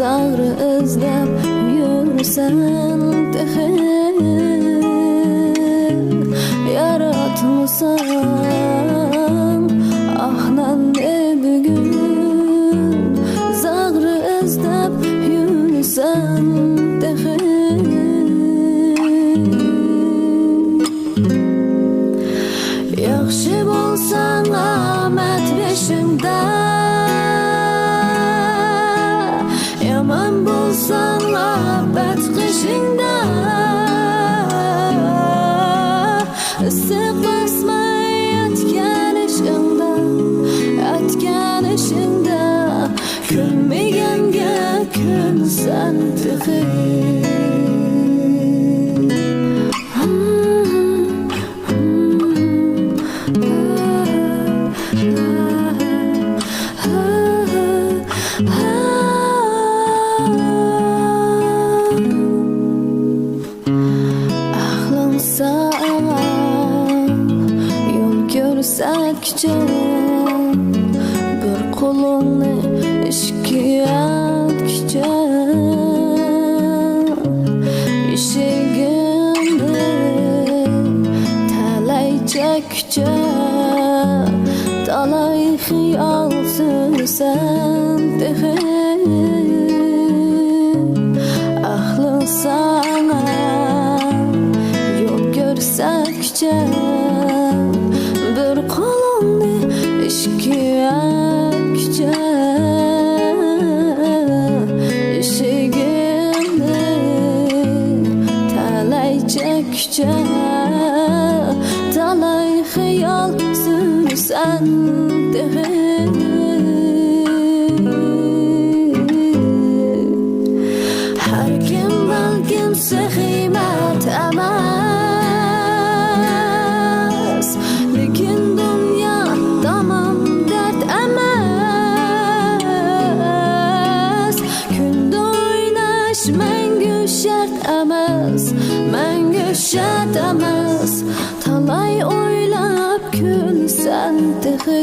Zağrı izlep yürsen tehe yaratmasan ahnan ne bugün Zağrı izlep yürsen tehe Yaxşı bolsan amet beşimde Yaman bolsan muhabbet kışında Isık basmay yatgan işingda Külmeganga külsan tıkı Yol görsəkcə bir qolunu işkiyətkəcə İşigimdə tələycəkcə Dalay xiyal sürsən deyə Axlın sana Görsəkcə bir qolunu işkiyəkcə İşigimdə tələycəkcə Dalay xiyal sürsən deyə Hər kim bilgimsə qiymət emas Lekin dünya tamam dert emas Künde oynaş məngü şart emas Məngü şart emas Talay oylap külsən tıxı